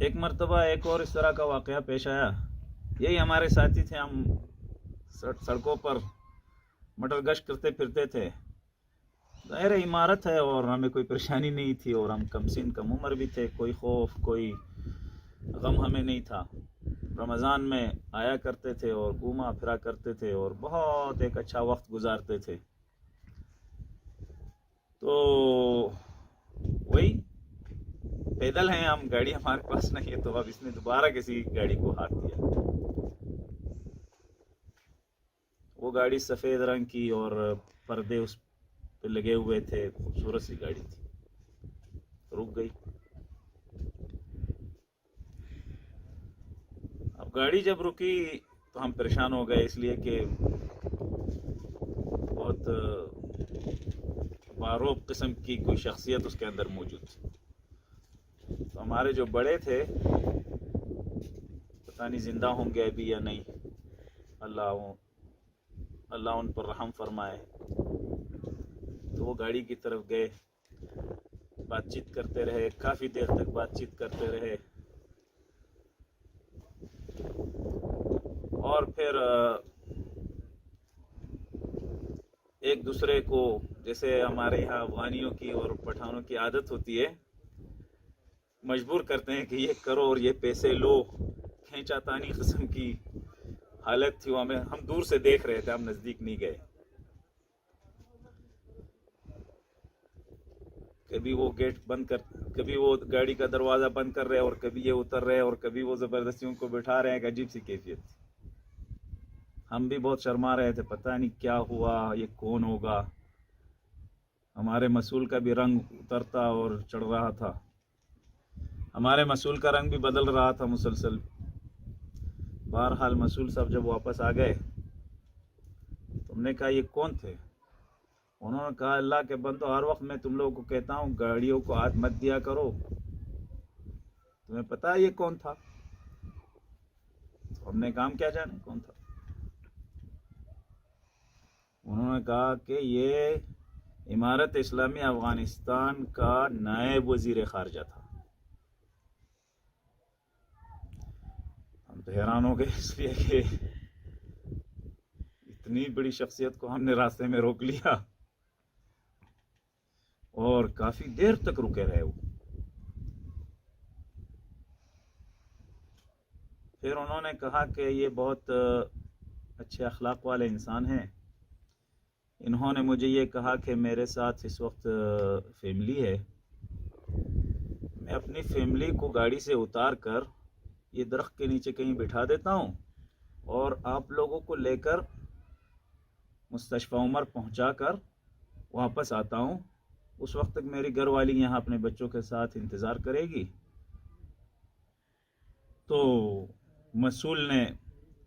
ایک مرتبہ ایک اور اس طرح کا واقعہ پیش آیا. یہی ہمارے ساتھی تھے, ہم سڑکوں پر مٹر گشت کرتے پھرتے تھے. ظاہر عمارت ہے اور ہمیں کوئی پریشانی نہیں تھی, اور ہم کم سن کم عمر بھی تھے. کوئی خوف کوئی غم ہمیں نہیں تھا. رمضان میں آیا کرتے تھے اور گھوما پھرا کرتے تھے اور بہت ایک اچھا وقت گزارتے تھے. تو وہی پیدل ہیں ہم, گاڑی ہمارے پاس نہیں ہے, تو اب اس نے دوبارہ کسی گاڑی کو ہاتھ دیا. وہ گاڑی سفید رنگ کی اور پردے اس پہ لگے ہوئے تھے, خوبصورت سی گاڑی تھی. رک گئی. اب گاڑی جب رکی تو ہم پریشان ہو گئے, اس لیے کہ بہت باروب قسم کی کوئی شخصیت اس کے اندر موجود تھی. تو ہمارے جو بڑے تھے, پتہ نہیں زندہ ہوں گے ابھی یا نہیں, اللہ ان پر رحم فرمائے. تو وہ گاڑی کی طرف گئے, بات چیت کرتے رہے, کافی دیر تک بات چیت کرتے رہے. اور پھر ایک دوسرے کو, جیسے ہمارے یہاں افغانیوں کی اور پٹھانوں کی عادت ہوتی ہے, مجبور کرتے ہیں کہ یہ کرو اور یہ پیسے لو. کھینچا تانی قسم کی حالت تھی. ہم دور سے دیکھ رہے تھے, ہم نزدیک نہیں گئے. کبھی وہ گیٹ بند کبھی وہ گاڑی کا دروازہ بند کر رہے اور کبھی یہ اتر رہے اور کبھی وہ زبردستیوں کو بٹھا رہے ہیں. ایک عجیب سی کیفیت تھی. ہم بھی بہت شرما رہے تھے, پتہ نہیں کیا ہوا, یہ کون ہوگا. ہمارے مسئول کا بھی رنگ اترتا اور چڑھ رہا تھا. ہمارے مسئول کا رنگ بھی بدل رہا تھا مسلسل. بہرحال مسئول صاحب جب واپس آ گئے تو ہم نے کہا یہ کون تھے؟ انہوں نے کہا اللہ کے بندو, ہر وقت میں تم لوگوں کو کہتا ہوں گاڑیوں کو ہاتھ مت دیا کرو, تمہیں پتا ہے یہ کون تھا؟ تو ہم نے کہا ہم کیا جانے کون تھا. انہوں نے کہا کہ یہ امارت اسلامی افغانستان کا نائب وزیر خارجہ تھا. ہم تو حیران ہو گئے, اس لیے کہ اتنی بڑی شخصیت کو ہم نے راستے میں روک لیا اور کافی دیر تک رکے رہے. وہ پھر انہوں نے کہا کہ یہ بہت اچھے اخلاق والے انسان ہیں. انہوں نے مجھے یہ کہا کہ میرے ساتھ اس وقت فیملی ہے, میں اپنی فیملی کو گاڑی سے اتار کر یہ درخت کے نیچے کہیں بٹھا دیتا ہوں اور آپ لوگوں کو لے کر مستشفی عمر پہنچا کر واپس آتا ہوں. اس وقت تک میری گھر والی یہاں اپنے بچوں کے ساتھ انتظار کرے گی. تو مسئول نے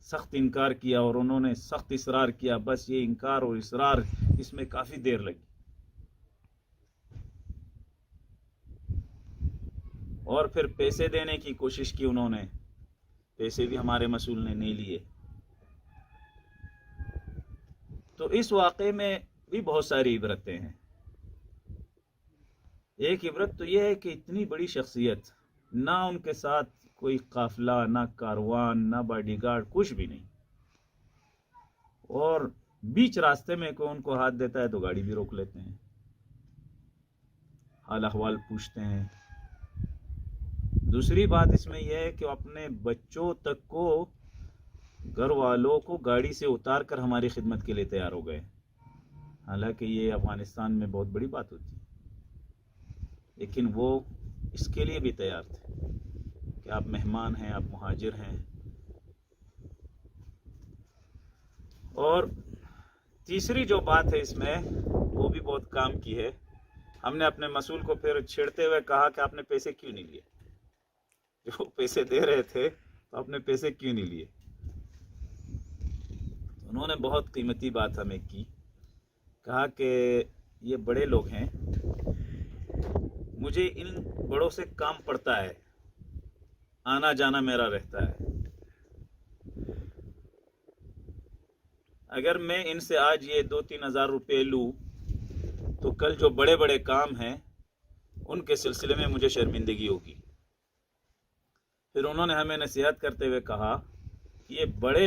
سخت انکار کیا اور انہوں نے سخت اصرار کیا. بس یہ انکار اور اصرار, اس میں کافی دیر لگی. اور پھر پیسے دینے کی کوشش کی انہوں نے, پیسے بھی ہمارے مسئول نے نہیں لیے. تو اس واقعے میں بھی بہت ساری عبرتیں ہیں. ایک عبرت تو یہ ہے کہ اتنی بڑی شخصیت, نہ ان کے ساتھ کوئی قافلہ, نہ کاروان, نہ باڈی گارڈ, کچھ بھی نہیں, اور بیچ راستے میں کوئی ان کو ہاتھ دیتا ہے تو گاڑی بھی روک لیتے ہیں, حال احوال پوچھتے ہیں. دوسری بات اس میں یہ ہے کہ اپنے بچوں تک کو, گھر والوں کو گاڑی سے اتار کر ہماری خدمت کے لیے تیار ہو گئے. حالانکہ یہ افغانستان میں بہت بڑی بات ہوتی ہے, لیکن وہ اس کے لیے بھی تیار تھے کہ آپ مہمان ہیں, آپ مہاجر ہیں. اور تیسری جو بات ہے اس میں, وہ بھی بہت کام کی ہے. ہم نے اپنے مسئول کو پھر چھیڑتے ہوئے کہا کہ آپ نے پیسے کیوں نہیں لیے؟ جو پیسے دے رہے تھے تو آپ نے پیسے کیوں نہیں لیے؟ انہوں نے بہت قیمتی بات ہمیں کی, کہا کہ یہ بڑے لوگ ہیں, مجھے ان بڑوں سے کام پڑتا ہے, آنا جانا میرا رہتا ہے. اگر میں ان سے آج یہ 2-3 ہزار روپے لوں تو کل جو بڑے بڑے کام ہیں ان کے سلسلے میں مجھے شرمندگی ہوگی. پھر انہوں نے ہمیں نصیحت کرتے ہوئے کہا کہ یہ بڑے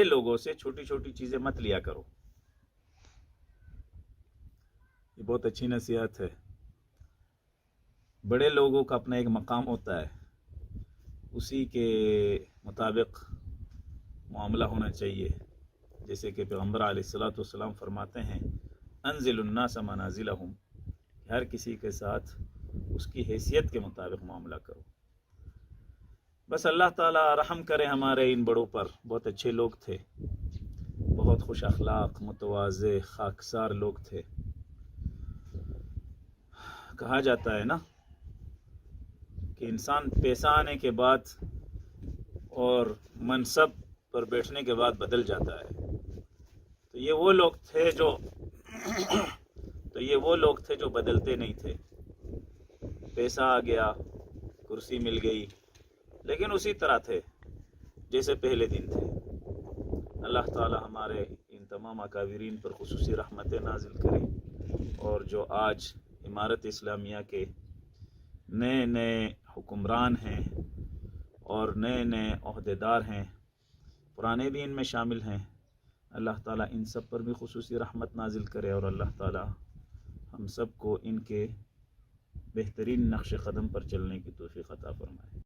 لوگوں سے چھوٹی چھوٹی چیزیں مت لیا کرو. یہ بہت اچھی نصیحت ہے. بڑے لوگوں کا اپنا ایک مقام ہوتا ہے، اسی کے مطابق معاملہ ہونا چاہیے. جیسے کہ پیغمبر علیہ الصلوۃ والسلام فرماتے ہیں انزل الناس منازلہم، ہر کسی کے ساتھ اس کی حیثیت کے مطابق معاملہ کرو. بس اللہ تعالیٰ رحم کرے ہمارے ان بڑوں پر. بہت اچھے لوگ تھے، بہت خوش اخلاق، متواضع، خاکسار لوگ تھے. کہا جاتا ہے نا کہ انسان پیسہ آنے کے بعد اور منصب پر بیٹھنے کے بعد بدل جاتا ہے. تو یہ وہ لوگ تھے جو بدلتے نہیں تھے. پیسہ آ گیا، کرسی مل گئی، لیکن اسی طرح تھے جیسے پہلے دن تھے. اللہ تعالی ہمارے ان تمام اکابرین پر خصوصی رحمتیں نازل کرے، اور جو آج امارت اسلامیہ کے نئے نئے حکمران ہیں اور نئے نئے عہدیدار ہیں، پرانے بھی ان میں شامل ہیں، اللہ تعالیٰ ان سب پر بھی خصوصی رحمت نازل کرے، اور اللہ تعالیٰ ہم سب کو ان کے بہترین نقش قدم پر چلنے کی توفیق عطا فرمائے.